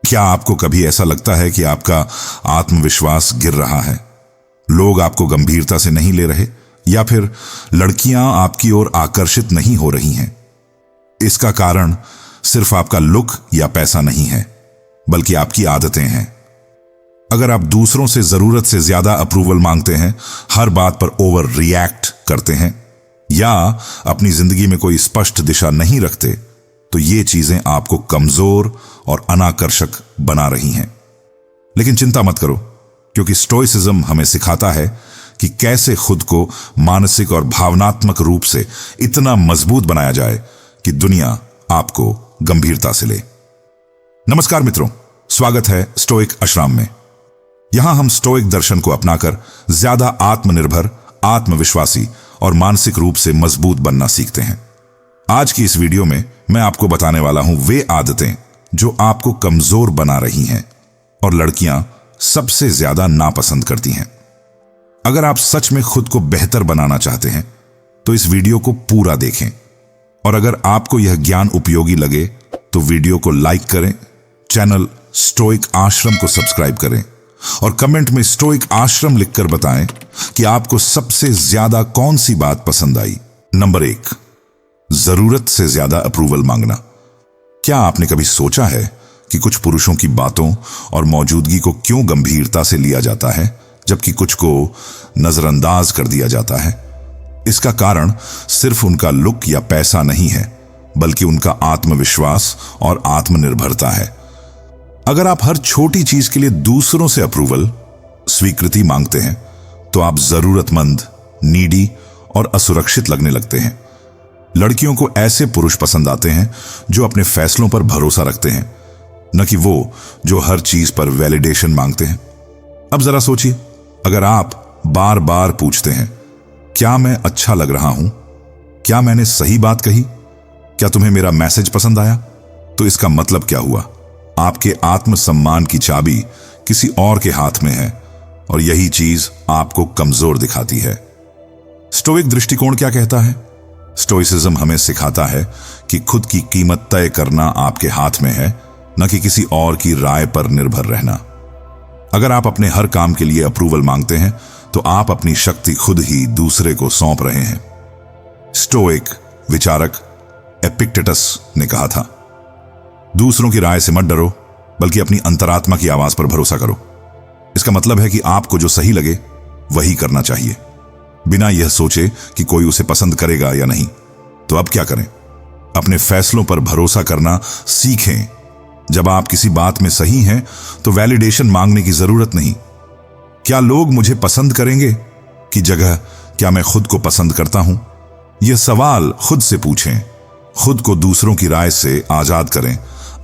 क्या आपको कभी ऐसा लगता है कि आपका आत्मविश्वास गिर रहा है? लोग आपको गंभीरता से नहीं ले रहे, या फिर लड़कियां आपकी ओर आकर्षित नहीं हो रही हैं? इसका कारण सिर्फ आपका लुक या पैसा नहीं है, बल्कि आपकी आदतें हैं। अगर आप दूसरों से जरूरत से ज्यादा अप्रूवल मांगते हैं, हर बात पर ओवर रिएक्ट करते हैं, या अपनी जिंदगी में कोई स्पष्ट दिशा नहीं रखते, तो ये चीजें आपको कमजोर और अनाकर्षक बना रही हैं। लेकिन चिंता मत करो, क्योंकि स्टोइसिज्म हमें सिखाता है कि कैसे खुद को मानसिक और भावनात्मक रूप से इतना मजबूत बनाया जाए कि दुनिया आपको गंभीरता से ले। नमस्कार मित्रों, स्वागत है स्टोइक आश्रम में। यहां हम स्टोइक दर्शन को अपनाकर ज्यादा आत्मनिर्भर, आत्मविश्वासी और मानसिक रूप से मजबूत बनना सीखते हैं। आज की इस वीडियो में मैं आपको बताने वाला हूं वे आदतें जो आपको कमजोर बना रही हैं और लड़कियां सबसे ज्यादा नापसंद करती हैं। अगर आप सच में खुद को बेहतर बनाना चाहते हैं तो इस वीडियो को पूरा देखें, और अगर आपको यह ज्ञान उपयोगी लगे तो वीडियो को लाइक करें, चैनल स्टोइक आश्रम को सब्सक्राइब करें और कमेंट में स्टोइक आश्रम लिखकर बताएं कि आपको सबसे ज्यादा कौन सी बात पसंद आई। नंबर 1, जरूरत से ज्यादा अप्रूवल मांगना। क्या आपने कभी सोचा है कि कुछ पुरुषों की बातों और मौजूदगी को क्यों गंभीरता से लिया जाता है, जबकि कुछ को नजरअंदाज कर दिया जाता है? इसका कारण सिर्फ उनका लुक या पैसा नहीं है, बल्कि उनका आत्मविश्वास और आत्मनिर्भरता है। अगर आप हर छोटी चीज के लिए दूसरों से अप्रूवल, स्वीकृति मांगते हैं, तो आप जरूरतमंद, नीडी और असुरक्षित लगने लगते हैं। लड़कियों को ऐसे पुरुष पसंद आते हैं जो अपने फैसलों पर भरोसा रखते हैं, न कि वो जो हर चीज पर वैलिडेशन मांगते हैं। अब जरा सोचिए, अगर आप बार बार पूछते हैं, क्या मैं अच्छा लग रहा हूं? क्या मैंने सही बात कही? क्या तुम्हें मेरा मैसेज पसंद आया? तो इसका मतलब क्या हुआ? आपके आत्मसम्मान की चाबी किसी और के हाथ में है, और यही चीज आपको कमजोर दिखाती है। स्टोइक दृष्टिकोण क्या कहता है? स्टोइसिज्म हमें सिखाता है कि खुद की कीमत तय करना आपके हाथ में है, न कि किसी और की राय पर निर्भर रहना। अगर आप अपने हर काम के लिए अप्रूवल मांगते हैं, तो आप अपनी शक्ति खुद ही दूसरे को सौंप रहे हैं। स्टोइक विचारक एपिक्टेटस ने कहा था, दूसरों की राय से मत डरो, बल्कि अपनी अंतरात्मा की आवाज पर भरोसा करो। इसका मतलब है कि आपको जो सही लगे वही करना चाहिए, बिना यह सोचे कि कोई उसे पसंद करेगा या नहीं। तो अब क्या करें? अपने फैसलों पर भरोसा करना सीखें। जब आप किसी बात में सही हैं, तो वैलिडेशन मांगने की जरूरत नहीं। क्या लोग मुझे पसंद करेंगे की जगह क्या मैं खुद को पसंद करता हूं? यह सवाल खुद से पूछें। खुद को दूसरों की राय से आजाद करें।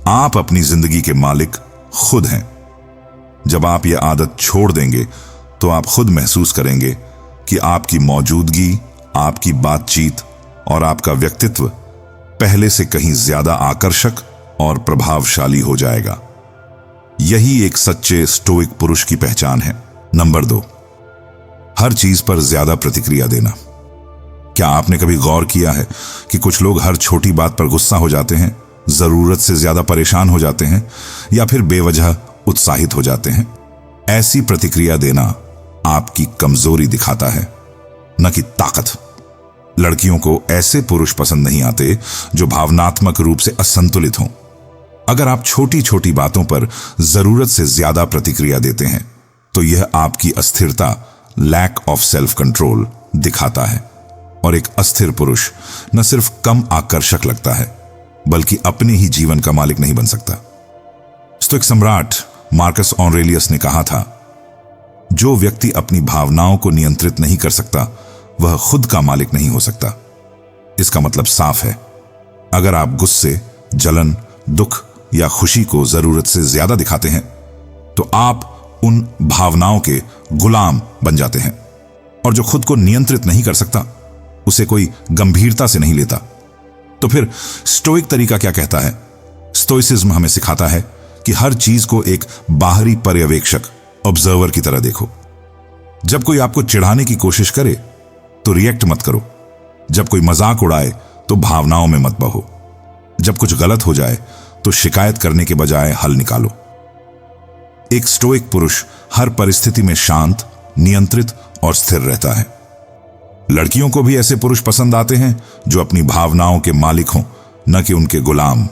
आप अपनी जिंदगी के मालिक खुद हैं। जब आप यह आदत छोड़ देंगे, तो आप खुद महसूस करेंगे कि आपकी मौजूदगी, आपकी बातचीत और आपका व्यक्तित्व पहले से कहीं ज्यादा आकर्षक और प्रभावशाली हो जाएगा। यही एक सच्चे स्टोइक पुरुष की पहचान है। नंबर 2, हर चीज पर ज्यादा प्रतिक्रिया देना। क्या आपने कभी गौर किया है कि कुछ लोग हर छोटी बात पर गुस्सा हो जाते हैं, जरूरत से ज्यादा परेशान हो जाते हैं, या फिर बेवजह उत्साहित हो जाते हैं? ऐसी प्रतिक्रिया देना आपकी कमजोरी दिखाता है, न कि ताकत। लड़कियों को ऐसे पुरुष पसंद नहीं आते जो भावनात्मक रूप से असंतुलित हों। अगर आप छोटी छोटी बातों पर जरूरत से ज्यादा प्रतिक्रिया देते हैं, तो यह आपकी अस्थिरता, लैक ऑफ सेल्फ कंट्रोल दिखाता है। और एक अस्थिर पुरुष न सिर्फ कम आकर्षक लगता है, बल्कि अपने ही जीवन का मालिक नहीं बन सकता। स्टोइक सम्राट मार्कस ऑरेलियस ने कहा था, जो व्यक्ति अपनी भावनाओं को नियंत्रित नहीं कर सकता, वह खुद का मालिक नहीं हो सकता। इसका मतलब साफ है, अगर आप गुस्से, जलन, दुख या खुशी को जरूरत से ज्यादा दिखाते हैं, तो आप उन भावनाओं के गुलाम बन जाते हैं। और जो खुद को नियंत्रित नहीं कर सकता, उसे कोई गंभीरता से नहीं लेता। तो फिर स्टोइक तरीका क्या कहता है? स्टोइसिज्म हमें सिखाता है कि हर चीज को एक बाहरी पर्यवेक्षक, ऑब्जर्वर की तरह देखो। जब कोई आपको चिढ़ाने की कोशिश करे तो रिएक्ट मत करो। जब कोई मजाक उड़ाए तो भावनाओं में मत बहो। जब कुछ गलत हो जाए तो शिकायत करने के बजाय हल निकालो। एक स्टोइक पुरुष हर परिस्थिति में शांत, नियंत्रित और स्थिर रहता है। लड़कियों को भी ऐसे पुरुष पसंद आते हैं जो अपनी भावनाओं के मालिक हों, न कि उनके गुलाम।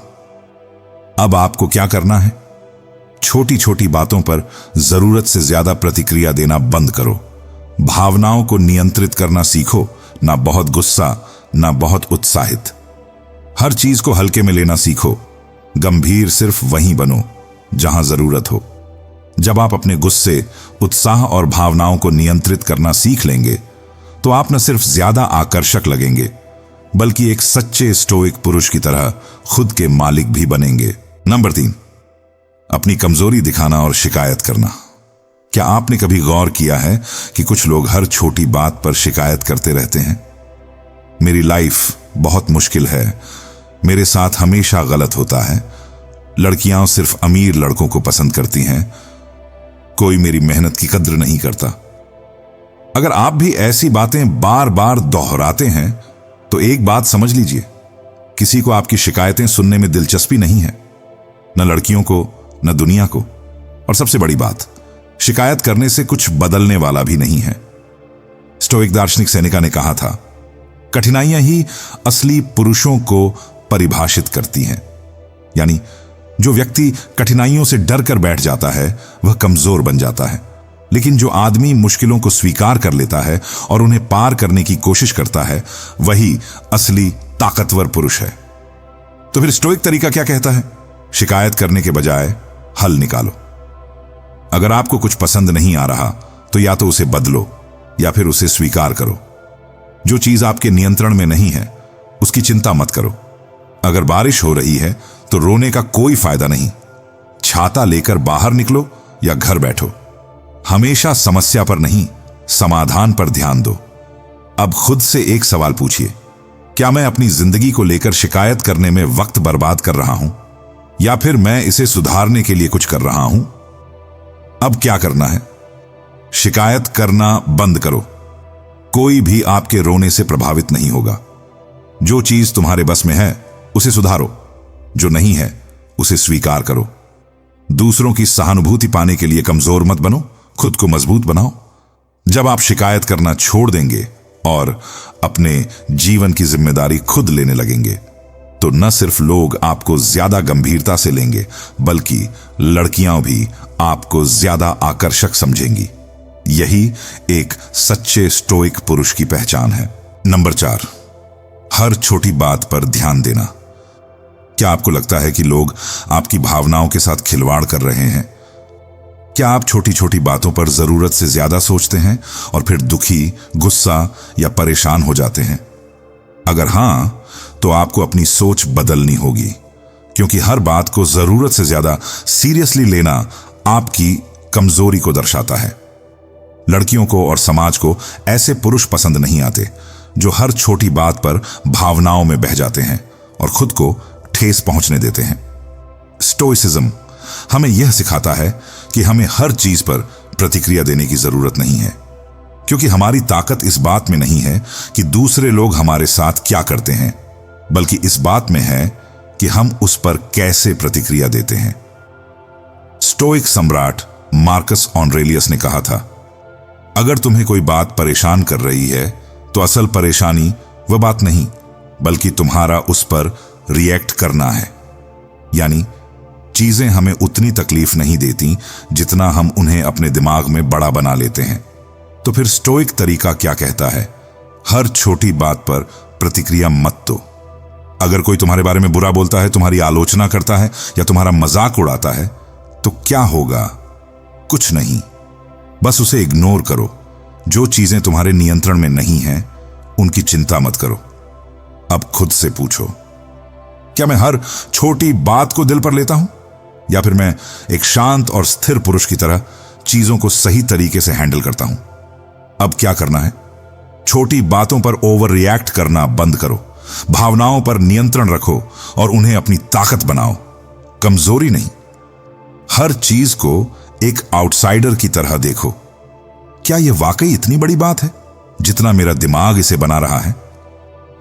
अब आपको क्या करना है? छोटी छोटी बातों पर जरूरत से ज्यादा प्रतिक्रिया देना बंद करो। भावनाओं को नियंत्रित करना सीखो, ना बहुत गुस्सा, ना बहुत उत्साहित। हर चीज को हल्के में लेना सीखो। गंभीर सिर्फ वहीं बनो जहां जरूरत हो। जब आप अपने गुस्से, उत्साह और भावनाओं को नियंत्रित करना सीख लेंगे तो आप न सिर्फ ज्यादा आकर्षक लगेंगे, बल्कि एक सच्चे स्टोइक पुरुष की तरह खुद के मालिक भी बनेंगे। नंबर 3, अपनी कमजोरी दिखाना और शिकायत करना। क्या आपने कभी गौर किया है कि कुछ लोग हर छोटी बात पर शिकायत करते रहते हैं? मेरी लाइफ बहुत मुश्किल है, मेरे साथ हमेशा गलत होता है, लड़कियां सिर्फ अमीर लड़कों को पसंद करती हैं, कोई मेरी मेहनत की कद्र नहीं करता। अगर आप भी ऐसी बातें बार बार दोहराते हैं तो एक बात समझ लीजिए, किसी को आपकी शिकायतें सुनने में दिलचस्पी नहीं है, न लड़कियों को, न दुनिया को। और सबसे बड़ी बात, शिकायत करने से कुछ बदलने वाला भी नहीं है। स्टोइक दार्शनिक सेनेका ने कहा था, कठिनाइयां ही असली पुरुषों को परिभाषित करती हैं। यानी जो व्यक्ति कठिनाइयों से डर कर बैठ जाता है वह कमजोर बन जाता है, लेकिन जो आदमी मुश्किलों को स्वीकार कर लेता है और उन्हें पार करने की कोशिश करता है, वही असली ताकतवर पुरुष है। तो फिर स्टोइक तरीका क्या कहता है? शिकायत करने के बजाय हल निकालो। अगर आपको कुछ पसंद नहीं आ रहा तो या तो उसे बदलो या फिर उसे स्वीकार करो। जो चीज आपके नियंत्रण में नहीं है उसकी चिंता मत करो। अगर बारिश हो रही है तो रोने का कोई फायदा नहीं। छाता लेकर बाहर निकलो या घर बैठो। हमेशा समस्या पर नहीं, समाधान पर ध्यान दो। अब खुद से एक सवाल पूछिए, क्या मैं अपनी जिंदगी को लेकर शिकायत करने में वक्त बर्बाद कर रहा हूं, या फिर मैं इसे सुधारने के लिए कुछ कर रहा हूं? अब क्या करना है? शिकायत करना बंद करो। कोई भी आपके रोने से प्रभावित नहीं होगा। जो चीज तुम्हारे बस में है उसे सुधारो, जो नहीं है उसे स्वीकार करो। दूसरों की सहानुभूति पाने के लिए कमजोर मत बनो, खुद को मजबूत बनाओ। जब आप शिकायत करना छोड़ देंगे और अपने जीवन की जिम्मेदारी खुद लेने लगेंगे तो न सिर्फ लोग आपको ज्यादा गंभीरता से लेंगे, बल्कि लड़कियां भी आपको ज्यादा आकर्षक समझेंगी। यही एक सच्चे स्टोइक पुरुष की पहचान है। नंबर 4, हर छोटी बात पर ध्यान देना। क्या आपको लगता है कि लोग आपकी भावनाओं के साथ खिलवाड़ कर रहे हैं? क्या आप छोटी छोटी बातों पर जरूरत से ज्यादा सोचते हैं और फिर दुखी, गुस्सा या परेशान हो जाते हैं? अगर हां, तो आपको अपनी सोच बदलनी होगी, क्योंकि हर बात को जरूरत से ज्यादा सीरियसली लेना आपकी कमजोरी को दर्शाता है। लड़कियों को और समाज को ऐसे पुरुष पसंद नहीं आते जो हर छोटी बात पर भावनाओं में बह जाते हैं और खुद को ठेस पहुंचने देते हैं। स्टोइसिज्म हमें यह सिखाता है कि हमें हर चीज पर प्रतिक्रिया देने की जरूरत नहीं है, क्योंकि हमारी ताकत इस बात में नहीं है कि दूसरे लोग हमारे साथ क्या करते हैं, बल्कि इस बात में है कि हम उस पर कैसे प्रतिक्रिया देते हैं। स्टोइक सम्राट मार्कस ऑरेलियस ने कहा था, अगर तुम्हें कोई बात परेशान कर रही है तो असल परेशानी वह बात नहीं, बल्कि तुम्हारा उस पर रिएक्ट करना है। यानी चीजें हमें उतनी तकलीफ नहीं देती जितना हम उन्हें अपने दिमाग में बड़ा बना लेते हैं। तो फिर स्टोइक तरीका क्या कहता है? हर छोटी बात पर प्रतिक्रिया मत दो। अगर कोई तुम्हारे बारे में बुरा बोलता है, तुम्हारी आलोचना करता है या तुम्हारा मजाक उड़ाता है, तो क्या होगा? कुछ नहीं, बस उसे इग्नोर करो। जो चीजें तुम्हारे नियंत्रण में नहीं हैं, उनकी चिंता मत करो। अब खुद से पूछो, क्या मैं हर छोटी बात को दिल पर लेता हूं, या फिर मैं एक शांत और स्थिर पुरुष की तरह चीजों को सही तरीके से हैंडल करता हूं? अब क्या करना है? छोटी बातों पर ओवर रिएक्ट करना बंद करो। भावनाओं पर नियंत्रण रखो और उन्हें अपनी ताकत बनाओ, कमजोरी नहीं। हर चीज को एक आउटसाइडर की तरह देखो। क्या यह वाकई इतनी बड़ी बात है जितना मेरा दिमाग इसे बना रहा है?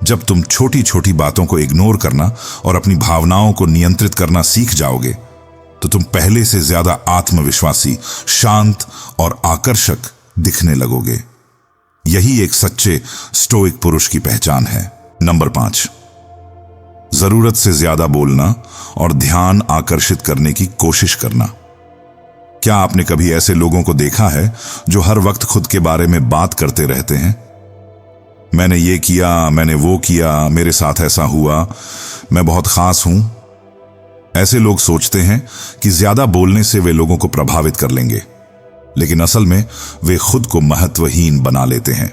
जब तुम छोटी छोटी बातों को इग्नोर करना और अपनी भावनाओं को नियंत्रित करना सीख जाओगे, तो तुम पहले से ज्यादा आत्मविश्वासी, शांत और आकर्षक दिखने लगोगे। यही एक सच्चे स्टोइक पुरुष की पहचान है। नंबर 5, जरूरत से ज्यादा बोलना और ध्यान आकर्षित करने की कोशिश करना। क्या आपने कभी ऐसे लोगों को देखा है जो हर वक्त खुद के बारे में बात करते रहते हैं? मैंने ये किया, मैंने वो किया, मेरे साथ ऐसा हुआ, मैं बहुत खास हूं। ऐसे लोग सोचते हैं कि ज्यादा बोलने से वे लोगों को प्रभावित कर लेंगे, लेकिन असल में वे खुद को महत्वहीन बना लेते हैं।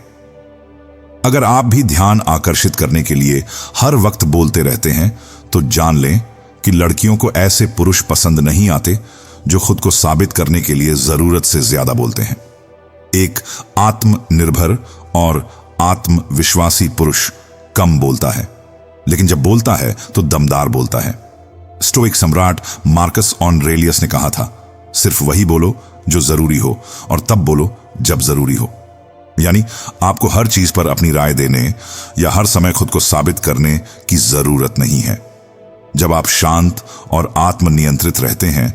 अगर आप भी ध्यान आकर्षित करने के लिए हर वक्त बोलते रहते हैं तो जान लें कि लड़कियों को ऐसे पुरुष पसंद नहीं आते जो खुद को साबित करने के लिए जरूरत से ज्यादा बोलते हैं। एक आत्मनिर्भर और आत्मविश्वासी पुरुष कम बोलता है, लेकिन जब बोलता है तो दमदार बोलता है। स्टोइक सम्राट मार्कस ऑरेलियस ने कहा था, सिर्फ वही बोलो जो जरूरी हो और तब बोलो जब जरूरी हो। यानी आपको हर चीज पर अपनी राय देने या हर समय खुद को साबित करने की जरूरत नहीं है। जब आप शांत और आत्मनियंत्रित रहते हैं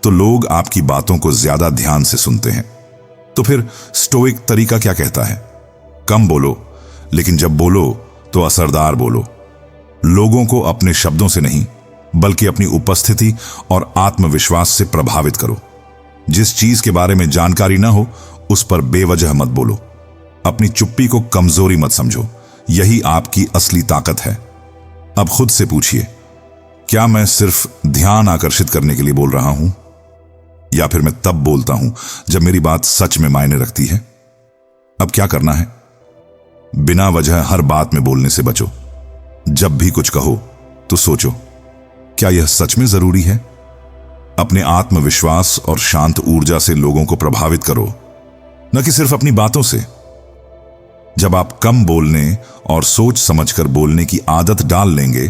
तो लोग आपकी बातों को ज्यादा ध्यान से सुनते हैं। तो फिर स्टोइक तरीका क्या कहता है? कम बोलो, लेकिन जब बोलो तो असरदार बोलो। लोगों को अपने शब्दों से नहीं बल्कि अपनी उपस्थिति और आत्मविश्वास से प्रभावित करो। जिस चीज के बारे में जानकारी ना हो उस पर बेवजह मत बोलो। अपनी चुप्पी को कमजोरी मत समझो, यही आपकी असली ताकत है। अब खुद से पूछिए, क्या मैं सिर्फ ध्यान आकर्षित करने के लिए बोल रहा हूं, या फिर मैं तब बोलता हूं जब मेरी बात सच में मायने रखती है? अब क्या करना है? बिना वजह हर बात में बोलने से बचो। जब भी कुछ कहो तो सोचो, क्या यह सच में जरूरी है? अपने आत्मविश्वास और शांत ऊर्जा से लोगों को प्रभावित करो, न कि सिर्फ अपनी बातों से। जब आप कम बोलने और सोच समझकर बोलने की आदत डाल लेंगे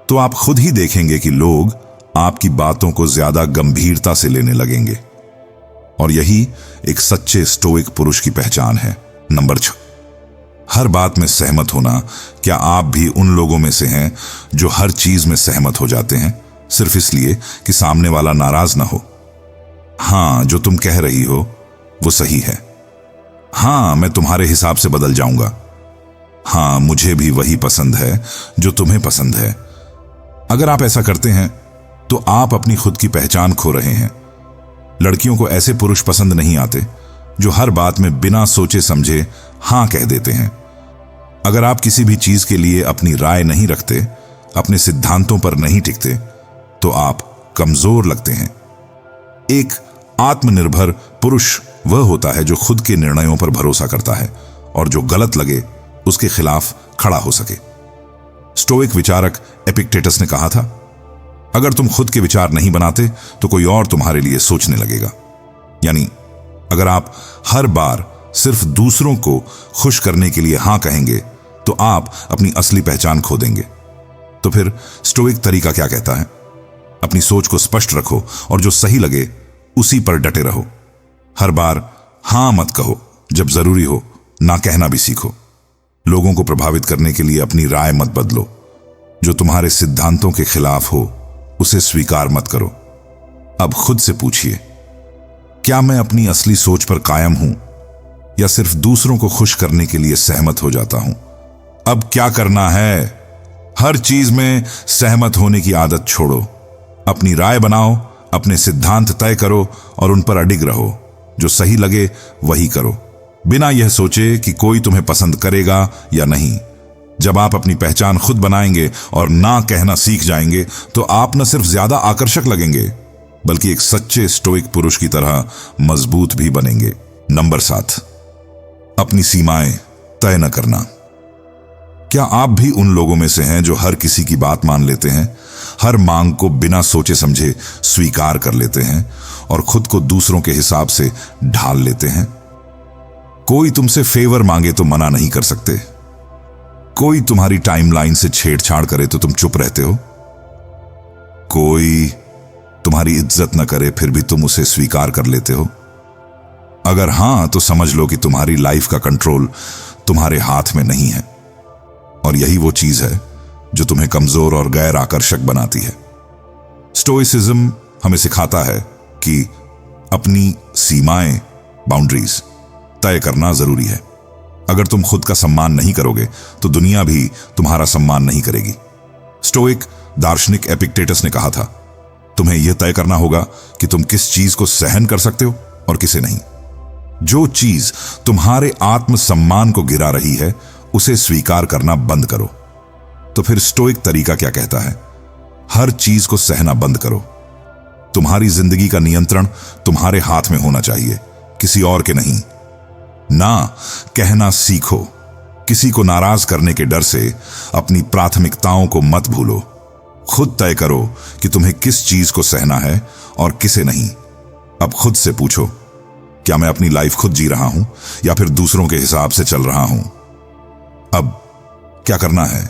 तो आप खुद ही देखेंगे कि लोग आपकी बातों को ज्यादा गंभीरता से लेने लगेंगे। और यही एक सच्चे स्टोइक पुरुष की पहचान है। नंबर 6, हर बात में सहमत होना। क्या आप भी उन लोगों में से हैं जो हर चीज में सहमत हो जाते हैं सिर्फ इसलिए कि सामने वाला नाराज ना हो? हां, जो तुम कह रही हो वो सही है। हां, मैं तुम्हारे हिसाब से बदल जाऊंगा। हां, मुझे भी वही पसंद है जो तुम्हें पसंद है। अगर आप ऐसा करते हैं तो आप अपनी खुद की पहचान खो रहे हैं। लड़कियों को ऐसे पुरुष पसंद नहीं आते जो हर बात में बिना सोचे समझे हां कह देते हैं। अगर आप किसी भी चीज के लिए अपनी राय नहीं रखते, अपने सिद्धांतों पर नहीं टिकते, तो आप कमजोर लगते हैं। एक आत्मनिर्भर पुरुष वह होता है जो खुद के निर्णयों पर भरोसा करता है और जो गलत लगे उसके खिलाफ खड़ा हो सके। स्टोइक विचारक एपिक्टेटस ने कहा था, अगर तुम खुद के विचार नहीं बनाते तो कोई और तुम्हारे लिए सोचने लगेगा। यानी अगर आप हर बार सिर्फ दूसरों को खुश करने के लिए हां कहेंगे तो आप अपनी असली पहचान खो देंगे। तो फिर स्टोइक तरीका क्या कहता है? अपनी सोच को स्पष्ट रखो और जो सही लगे उसी पर डटे रहो। हर बार हां मत कहो, जब जरूरी हो ना कहना भी सीखो। लोगों को प्रभावित करने के लिए अपनी राय मत बदलो। जो तुम्हारे सिद्धांतों के खिलाफ हो उसे स्वीकार मत करो। अब खुद से पूछिए, क्या मैं अपनी असली सोच पर कायम हूं या सिर्फ दूसरों को खुश करने के लिए सहमत हो जाता हूं? अब क्या करना है? हर चीज में सहमत होने की आदत छोड़ो। अपनी राय बनाओ, अपने सिद्धांत तय करो और उन पर अडिग रहो। जो सही लगे वही करो, बिना यह सोचे कि कोई तुम्हें पसंद करेगा या नहीं। जब आप अपनी पहचान खुद बनाएंगे और ना कहना सीख जाएंगे तो आप न सिर्फ ज्यादा आकर्षक लगेंगे बल्कि एक सच्चे स्टोइक पुरुष की तरह मजबूत भी बनेंगे। नंबर 7, अपनी सीमाएं तय न करना। क्या आप भी उन लोगों में से हैं जो हर किसी की बात मान लेते हैं, हर मांग को बिना सोचे समझे स्वीकार कर लेते हैं और खुद को दूसरों के हिसाब से ढाल लेते हैं? कोई तुमसे फेवर मांगे तो मना नहीं कर सकते। कोई तुम्हारी टाइमलाइन से छेड़छाड़ करे तो तुम चुप रहते हो। कोई तुम्हारी इज्जत न करे फिर भी तुम उसे स्वीकार कर लेते हो। अगर हां तो समझ लो कि तुम्हारी लाइफ का कंट्रोल तुम्हारे हाथ में नहीं है और यही वो चीज है जो तुम्हें कमजोर और गैर आकर्षक बनाती है। स्टोइसिज्म हमें सिखाता है कि अपनी सीमाएं, बाउंड्रीज तय करना जरूरी है। अगर तुम खुद का सम्मान नहीं करोगे तो दुनिया भी तुम्हारा सम्मान नहीं करेगी। स्टोइक दार्शनिक एपिक्टेटस ने कहा था, तुम्हें यह तय करना होगा कि तुम किस चीज को सहन कर सकते हो और किसे नहीं। जो चीज तुम्हारे आत्मसम्मान को गिरा रही है उसे स्वीकार करना बंद करो। तो फिर स्टोइक तरीका क्या कहता है? हर चीज को सहना बंद करो। तुम्हारी जिंदगी का नियंत्रण तुम्हारे हाथ में होना चाहिए, किसी और के नहीं। ना कहना सीखो। किसी को नाराज करने के डर से अपनी प्राथमिकताओं को मत भूलो। खुद तय करो कि तुम्हें किस चीज को सहना है और किसे नहीं। अब खुद से पूछो, क्या मैं अपनी लाइफ खुद जी रहा हूं या फिर दूसरों के हिसाब से चल रहा हूं? अब क्या करना है?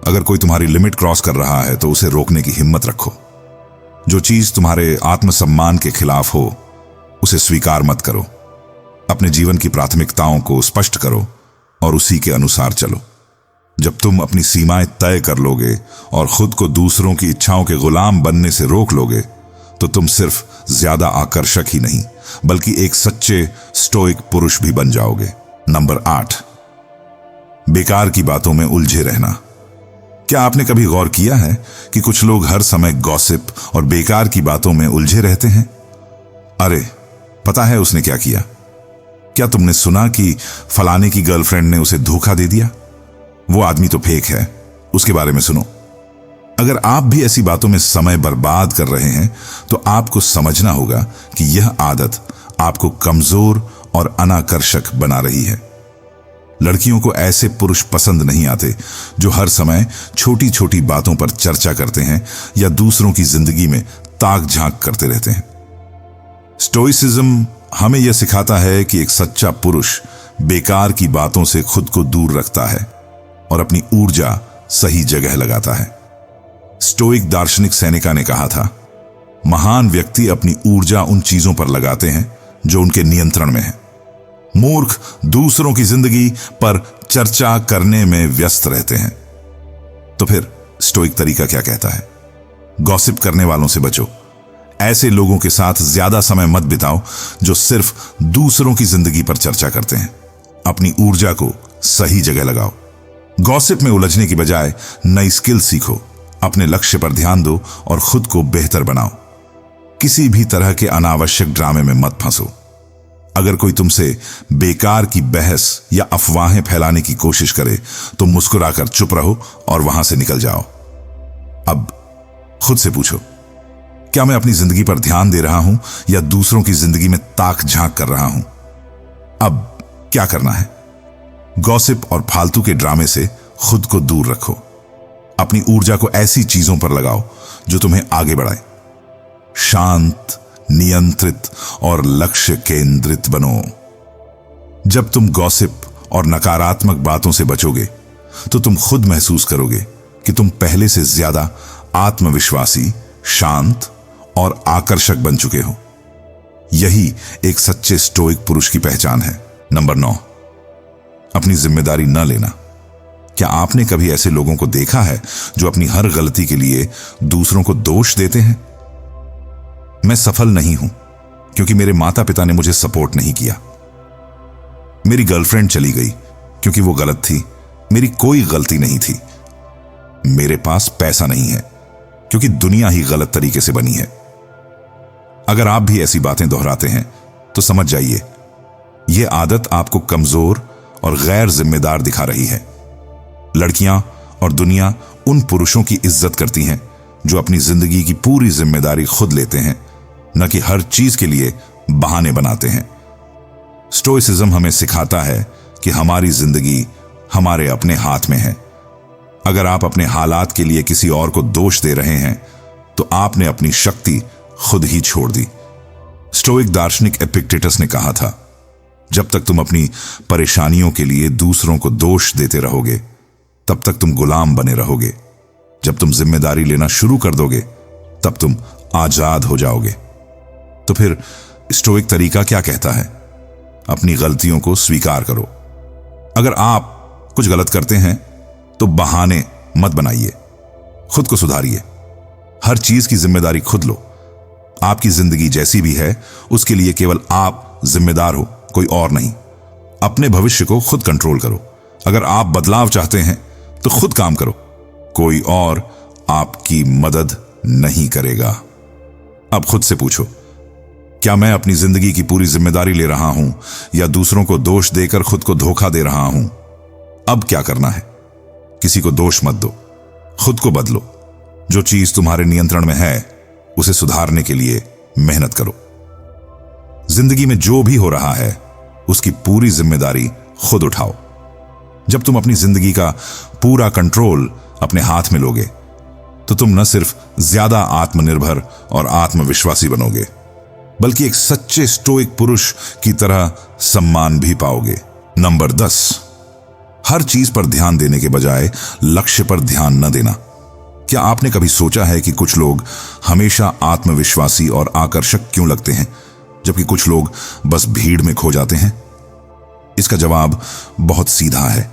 अगर कोई तुम्हारी लिमिट क्रॉस कर रहा है तो उसे रोकने की हिम्मत रखो। जो चीज तुम्हारे आत्मसम्मान के खिलाफ हो उसे स्वीकार मत करो। अपने जीवन की प्राथमिकताओं को स्पष्ट करो और उसी के अनुसार चलो। जब तुम अपनी सीमाएं तय कर लोगे और खुद को दूसरों की इच्छाओं के गुलाम बनने से रोक लोगे तो तुम सिर्फ ज्यादा आकर्षक ही नहीं बल्कि एक सच्चे स्टोइक पुरुष भी बन जाओगे। नंबर 8, बेकार की बातों में उलझे रहना। क्या आपने कभी गौर किया है कि कुछ लोग हर समय गॉसिप और बेकार की बातों में उलझे रहते हैं? अरे, पता है उसने क्या किया? क्या तुमने सुना कि फलाने की गर्लफ्रेंड ने उसे धोखा दे दिया? वो आदमी तो फेक है, उसके बारे में सुनो। अगर आप भी ऐसी बातों में समय बर्बाद कर रहे हैं तो आपको समझना होगा कि यह आदत आपको कमजोर और अनाकर्षक बना रही है। लड़कियों को ऐसे पुरुष पसंद नहीं आते जो हर समय छोटी छोटी बातों पर चर्चा करते हैं या दूसरों की जिंदगी में ताक झांक करते रहते हैं। स्टोइसिज्म हमें यह सिखाता है कि एक सच्चा पुरुष बेकार की बातों से खुद को दूर रखता है और अपनी ऊर्जा सही जगह लगाता है। स्टोइक दार्शनिक सेनेका ने कहा था, महान व्यक्ति अपनी ऊर्जा उन चीजों पर लगाते हैं जो उनके नियंत्रण में है। मूर्ख दूसरों की जिंदगी पर चर्चा करने में व्यस्त रहते हैं। तो फिर स्टोइक तरीका क्या कहता है? गॉसिप करने वालों से बचो। ऐसे लोगों के साथ ज्यादा समय मत बिताओ जो सिर्फ दूसरों की जिंदगी पर चर्चा करते हैं। अपनी ऊर्जा को सही जगह लगाओ। गॉसिप में उलझने की बजाय नई स्किल सीखो, अपने लक्ष्य पर ध्यान दो और खुद को बेहतर बनाओ। किसी भी तरह के अनावश्यक ड्रामे में मत फंसो। अगर कोई तुमसे बेकार की बहस या अफवाहें फैलाने की कोशिश करे तो मुस्कुराकर चुप रहो और वहां से निकल जाओ। अब खुद से पूछो, क्या मैं अपनी जिंदगी पर ध्यान दे रहा हूं या दूसरों की जिंदगी में ताक झांक कर रहा हूं? अब क्या करना है? गॉसिप और फालतू के ड्रामे से खुद को दूर रखो। अपनी ऊर्जा को ऐसी चीजों पर लगाओ जो तुम्हें आगे बढ़ाए। शांत, नियंत्रित और लक्ष्य केंद्रित बनो। जब तुम गॉसिप और नकारात्मक बातों से बचोगे तो तुम खुद महसूस करोगे कि तुम पहले से ज्यादा आत्मविश्वासी, शांत और आकर्षक बन चुके हो। यही एक सच्चे स्टोइक पुरुष की पहचान है। नंबर 9, अपनी जिम्मेदारी न लेना। क्या आपने कभी ऐसे लोगों को देखा है जो अपनी हर गलती के लिए दूसरों को दोष देते हैं? मैं सफल नहीं हूं क्योंकि मेरे माता पिता ने मुझे सपोर्ट नहीं किया। मेरी गर्लफ्रेंड चली गई क्योंकि वो गलत थी, मेरी कोई गलती नहीं थी। मेरे पास पैसा नहीं है क्योंकि दुनिया ही गलत तरीके से बनी है। अगर आप भी ऐसी बातें दोहराते हैं तो समझ जाइए, यह आदत आपको कमजोर और गैर जिम्मेदार दिखा रही है। लड़कियां और दुनिया उन पुरुषों की इज्जत करती हैं जो अपनी जिंदगी की पूरी जिम्मेदारी खुद लेते हैं, न कि हर चीज के लिए बहाने बनाते हैं। स्टोइसिज्म हमें सिखाता है कि हमारी जिंदगी हमारे अपने हाथ में है। अगर आप अपने हालात के लिए किसी और को दोष दे रहे हैं तो आपने अपनी शक्ति खुद ही छोड़ दी। स्टोइक दार्शनिक एपिक्टेटस ने कहा था, जब तक तुम अपनी परेशानियों के लिए दूसरों को दोष देते रहोगे तब तक तुम गुलाम बने रहोगे। जब तुम जिम्मेदारी लेना शुरू कर दोगे तब तुम आजाद हो जाओगे। तो फिर स्टोइक तरीका क्या कहता है? अपनी गलतियों को स्वीकार करो। अगर आप कुछ गलत करते हैं तो बहाने मत बनाइए, खुद को सुधारिए। हर चीज की जिम्मेदारी खुद लो, आपकी जिंदगी जैसी भी है उसके लिए केवल आप जिम्मेदार हो, कोई और नहीं। अपने भविष्य को खुद कंट्रोल करो। अगर आप बदलाव चाहते हैं तो खुद काम करो, कोई और आपकी मदद नहीं करेगा। अब खुद से पूछो, क्या मैं अपनी जिंदगी की पूरी जिम्मेदारी ले रहा हूं या दूसरों को दोष देकर खुद को धोखा दे रहा हूं? अब क्या करना है? किसी को दोष मत दो, खुद को बदलो। जो चीज तुम्हारे नियंत्रण में है उसे सुधारने के लिए मेहनत करो। जिंदगी में जो भी हो रहा है उसकी पूरी जिम्मेदारी खुद उठाओ। जब तुम अपनी जिंदगी का पूरा कंट्रोल अपने हाथ में लोगे तो तुम न सिर्फ ज्यादा आत्मनिर्भर और आत्मविश्वासी बनोगे, बल्कि एक सच्चे स्टोइक पुरुष की तरह सम्मान भी पाओगे। नंबर 10, हर चीज पर ध्यान देने के बजाय लक्ष्य पर ध्यान न देना। क्या आपने कभी सोचा है कि कुछ लोग हमेशा आत्मविश्वासी और आकर्षक क्यों लगते हैं, जबकि कुछ लोग बस भीड़ में खो जाते हैं? इसका जवाब बहुत सीधा है।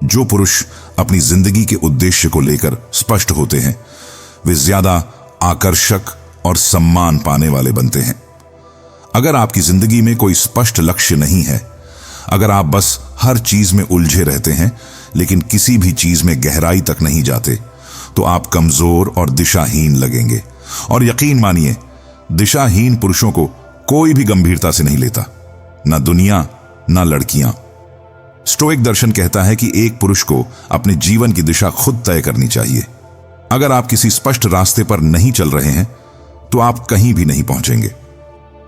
जो पुरुष अपनी जिंदगी के उद्देश्य को लेकर स्पष्ट होते हैं वे ज्यादा आकर्षक और सम्मान पाने वाले बनते हैं। अगर आपकी जिंदगी में कोई स्पष्ट लक्ष्य नहीं है, अगर आप बस हर चीज में उलझे रहते हैं लेकिन किसी भी चीज में गहराई तक नहीं जाते, तो आप कमजोर और दिशाहीन लगेंगे। और यकीन मानिए, दिशाहीन पुरुषों को कोई भी गंभीरता से नहीं लेता, ना दुनिया ना लड़कियां। स्टोइक दर्शन कहता है कि एक पुरुष को अपने जीवन की दिशा खुद तय करनी चाहिए। अगर आप किसी स्पष्ट रास्ते पर नहीं चल रहे हैं तो आप कहीं भी नहीं पहुंचेंगे।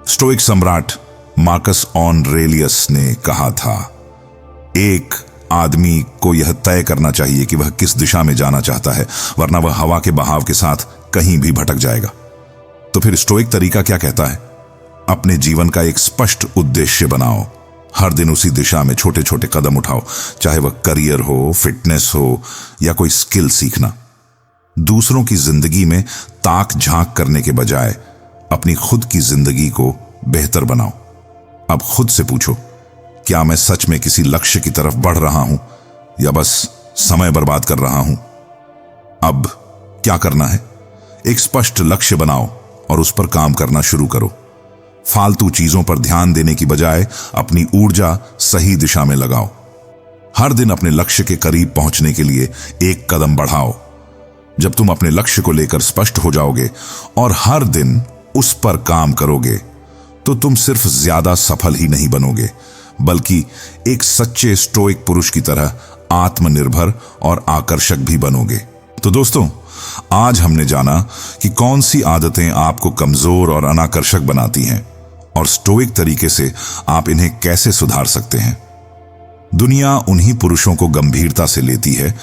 स्टोइक सम्राट मार्कस ऑरेलियस ने कहा था, एक आदमी को यह तय करना चाहिए कि वह किस दिशा में जाना चाहता है, वरना वह हवा के बहाव के साथ कहीं भी भटक जाएगा। तो फिर स्टोइक तरीका क्या कहता है? अपने जीवन का एक स्पष्ट उद्देश्य बनाओ। हर दिन उसी दिशा में छोटे छोटे कदम उठाओ, चाहे वह करियर हो, फिटनेस हो या कोई स्किल सीखना। दूसरों की जिंदगी में ताक झांक करने के बजाय अपनी खुद की जिंदगी को बेहतर बनाओ। अब खुद से पूछो, क्या मैं सच में किसी लक्ष्य की तरफ बढ़ रहा हूं या बस समय बर्बाद कर रहा हूं? अब क्या करना है? एक स्पष्ट लक्ष्य बनाओ और उस पर काम करना शुरू करो। फालतू चीजों पर ध्यान देने की बजाय अपनी ऊर्जा सही दिशा में लगाओ। हर दिन अपने लक्ष्य के करीब पहुंचने के लिए एक कदम बढ़ाओ। जब तुम अपने लक्ष्य को लेकर स्पष्ट हो जाओगे और हर दिन उस पर काम करोगे, तो तुम सिर्फ ज्यादा सफल ही नहीं बनोगे, बल्कि एक सच्चे स्टोइक पुरुष की तरह आत्मनिर्भर और आकर्षक भी बनोगे। तो दोस्तों, आज हमने जाना कि कौन सी आदतें आपको कमजोर और अनाकर्षक बनाती हैं और स्टोइक तरीके से आप इन्हें कैसे सुधार सकते हैं। दुनिया उन्हीं पुरुषों को गंभीरता से लेती है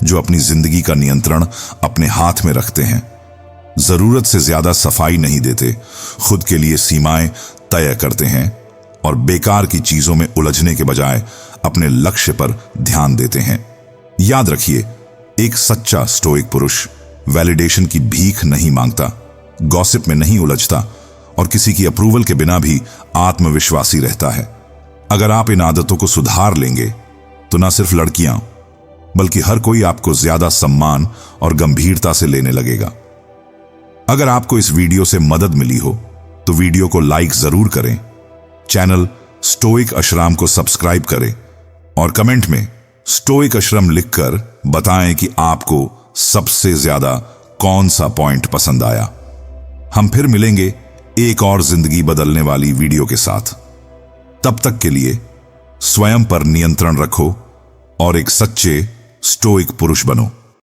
जो अपनी जिंदगी का नियंत्रण अपने हाथ में रखते हैं, जरूरत से ज्यादा सफाई नहीं देते, खुद के लिए सीमाएं तय करते हैं और बेकार की चीजों में उलझने के बजाय अपने लक्ष्य पर ध्यान देते हैं। याद रखिए, एक सच्चा स्टोइक पुरुष वैलिडेशन की भीख नहीं मांगता, गॉसिप में नहीं उलझता और किसी की अप्रूवल के बिना भी आत्मविश्वासी रहता है। अगर आप इन आदतों को सुधार लेंगे तो न सिर्फ लड़कियां बल्कि हर कोई आपको ज्यादा सम्मान और गंभीरता से लेने लगेगा। अगर आपको इस वीडियो से मदद मिली हो तो वीडियो को लाइक जरूर करें, चैनल स्टोइक अशराम को सब्सक्राइब करें और कमेंट में स्टोइक अशरम लिखकर बताएं कि आपको सबसे ज्यादा कौन सा पॉइंट पसंद आया। हम फिर मिलेंगे एक और जिंदगी बदलने वाली वीडियो के साथ। तब तक के लिए स्वयं पर नियंत्रण रखो और एक सच्चे स्टोइक पुरुष बनो।